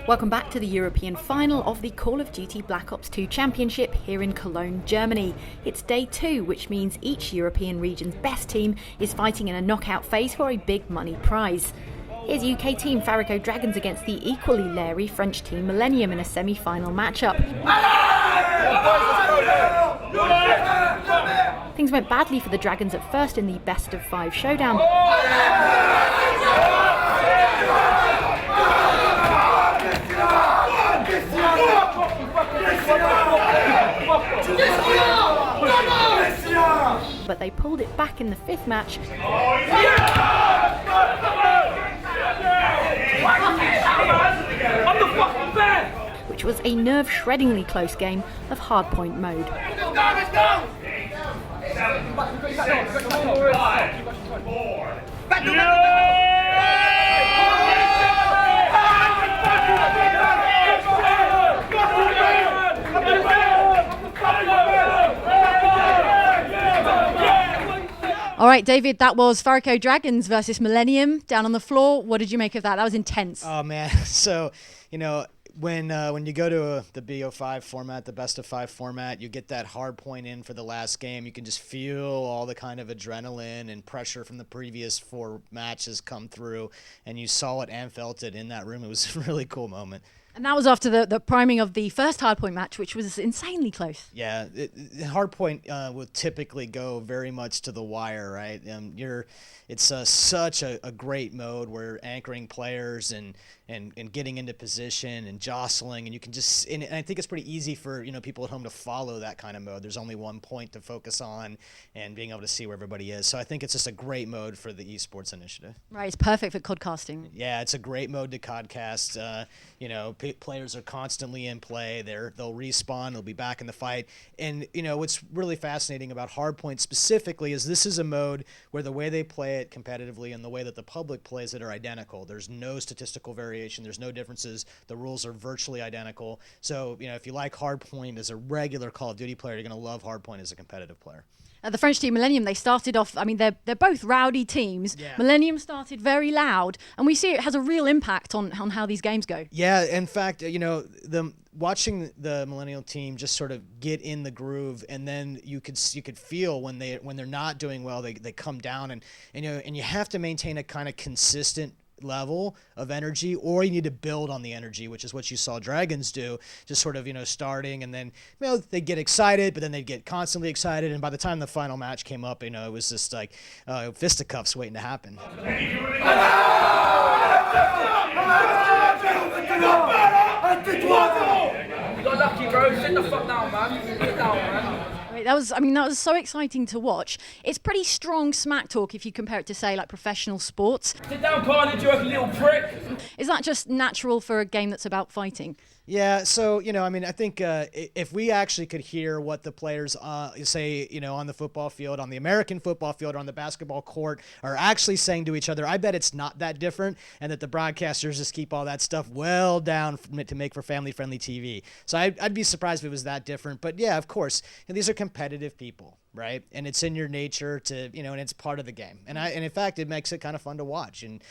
Welcome back to the European final of the Call of Duty Black Ops 2 Championship here in Cologne, Germany. It's day 2, which means each European region's best team is fighting in a knockout phase for a big money prize. Here's UK team Fariko.Dragons against the equally leery French team Millenium in a semi-final matchup. Things went badly for the Dragons at first in the best of 5 showdown. But they pulled it back in the 5th match, which was a nerve-shreddingly close game of hardpoint mode. All right, David, that was Fariko.Dragons versus Millenium down on the floor. What did you make of that? That was intense. Oh, man. So, when you go to the BO5 format, the best of 5 format, you get that hard point in for the last game. You can just feel all the kind of adrenaline and pressure from the previous 4 matches come through, and you saw it and felt it in that room. It was a really cool moment. And that was after the priming of the first hardpoint match, which was insanely close. Yeah, hardpoint will typically go very much to the wire, right? It's such a great mode where anchoring players and getting into position and jostling, and you can just and I think it's pretty easy for people at home to follow that kind of mode. There's only one point to focus on and being able to see where everybody is. So I think it's just a great mode for the esports initiative. Right, it's perfect for codcasting. Yeah, it's a great mode to codcast. Players are constantly in play. They'll respawn. They'll be back in the fight. And what's really fascinating about Hardpoint specifically is this is a mode where the way they play it competitively and the way that the public plays it are identical. There's no statistical variation. There's no differences. The rules are virtually identical. So if you like Hardpoint as a regular Call of Duty player, you're going to love Hardpoint as a competitive player. The French team Millenium, they started off, they're both rowdy teams. Yeah. Millenium started very loud, and we see it has a real impact on how these games go. Yeah, in fact, watching the Millennial team just sort of get in the groove, and then you could feel when they're not doing well, they come down, and you have to maintain a kind of consistent level of energy, or you need to build on the energy, which is what you saw Dragons do, just sort of starting, and then they get excited, but then they get constantly excited, and by the time the final match came up, it was just like fisticuffs waiting to happen. You got lucky, bro. Sit the fuck down, man. Sit down, man. That was so exciting to watch. It's pretty strong smack talk if you compare it to, say, like professional sports. Sit down, Carnage, you little prick. Is that just natural for a game that's about fighting? Yeah, so, I think if we actually could hear what the players say, on the football field, on the American football field, or on the basketball court are actually saying to each other, I bet it's not that different, and that the broadcasters just keep all that stuff well down to make for family-friendly TV. So I'd be surprised if it was that different. But, yeah, of course, these are competitive people, right? And it's in your nature to, and it's part of the game. And in fact, it makes it kind of fun to watch. And,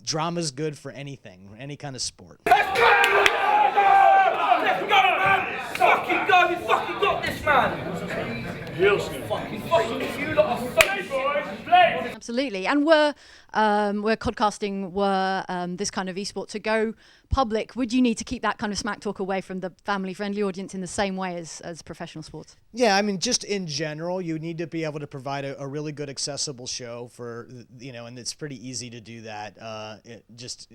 drama's good for anything, any kind of sport. Let's go, man! Fucking go, we fucking got this, man! Fucking you lot are so boys. Absolutely. And were codcasting this kind of esport to go public, would you need to keep that kind of smack talk away from the family-friendly audience in the same way as professional sports? Yeah, just in general, you need to be able to provide a really good accessible show for, and it's pretty easy to do that just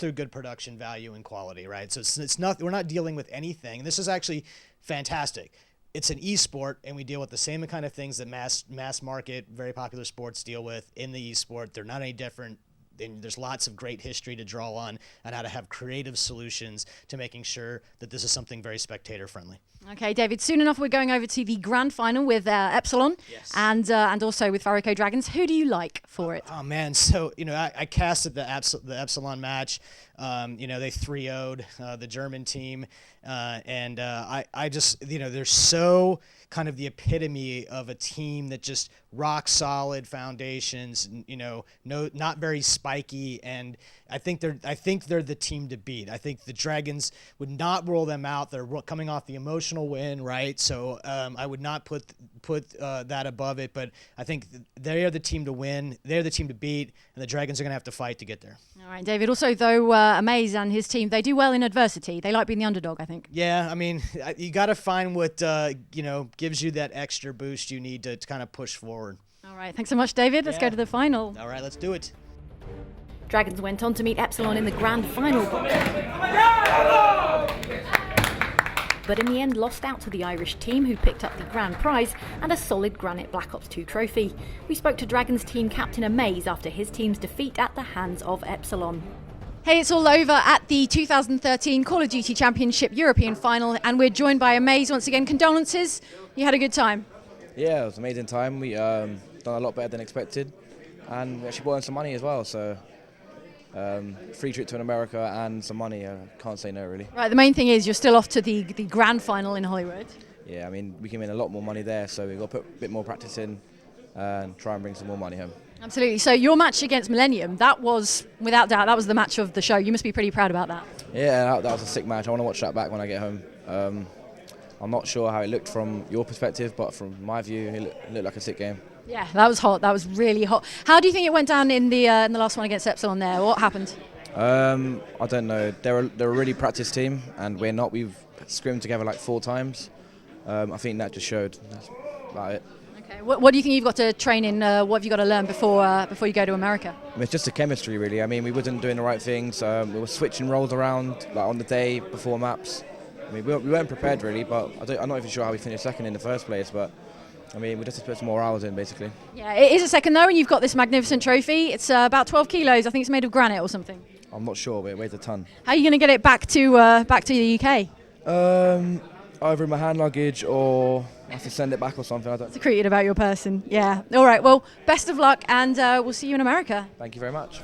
through good production value and quality, right? So it's not, we're not dealing with anything. This is actually fantastic. It's an esport, and we deal with the same kind of things that mass market, very popular sports deal with in the esport. They're not any different. And there's lots of great history to draw on how to have creative solutions to making sure that this is something very spectator friendly. Okay, David, soon enough we're going over to the grand final with Epsilon. Yes. and also with Fariko.Dragons. Who do you like for it? Oh man, so I casted the Epsilon match. They 3-0'd the German team, and I just they're so kind of the epitome of a team that just rock solid foundations. Not very spiky, and I think they're the team to beat. I think the Dragons would not roll them out. They're coming off the emotional win, right? So I would not put that above it. But I think they are the team to win. They're the team to beat, and the Dragons are going to have to fight to get there. All right, David. Also, though, aMaZe and his team, they do well in adversity. They like being the underdog, I think. Yeah, I mean, you got to find what gives you that extra boost you need to kind of push forward. All right, thanks so much, David. Let's go to the final. All right, let's do it. Dragons went on to meet Epsilon in the grand final, but in the end lost out to the Irish team, who picked up the grand prize and a solid granite Black Ops 2 trophy. We spoke to Dragons team captain aMaZe after his team's defeat at the hands of Epsilon. Hey, it's all over at the 2013 Call of Duty Championship European final, and we're joined by aMaZe once again. Condolences, you had a good time. Yeah, it was an amazing time. We done a lot better than expected, and we actually brought in some money as well, so free trip to America and some money. I can't say no, really. Right, the main thing is you're still off to the grand final in Hollywood. Yeah, I mean, we can win a lot more money there, so we've got to put a bit more practice in and try and bring some more money home. Absolutely. So your match against Millenium, that was, without doubt, that was the match of the show. You must be pretty proud about that. Yeah, that was a sick match. I want to watch that back when I get home. I'm not sure how it looked from your perspective, but from my view, it looked like a sick game. Yeah, that was hot. That was really hot. How do you think it went down in the last one against Epsilon there? What happened? I don't know. They're a really practiced team, and we're not. We've scrimmed together like 4 times. I think that just showed. That's about it. Okay. What do you think you've got to train in? What have you got to learn before you go to America? I mean, it's just a chemistry, really. I mean, we wasn't doing the right things. We were switching roles around like on the day before maps. I mean, we weren't prepared really, but I'm not even sure how we finished second in the first place. But I mean, we just have to put some more hours in, basically. Yeah, it is a second though, and you've got this magnificent trophy. It's about 12 kilos. I think it's made of granite or something. I'm not sure, but it weighs a ton. How are you going to get it back to the UK? Either in my hand luggage or I have to send it back or something. I don't. Secreted about your person. Yeah. All right. Well, best of luck, and we'll see you in America. Thank you very much.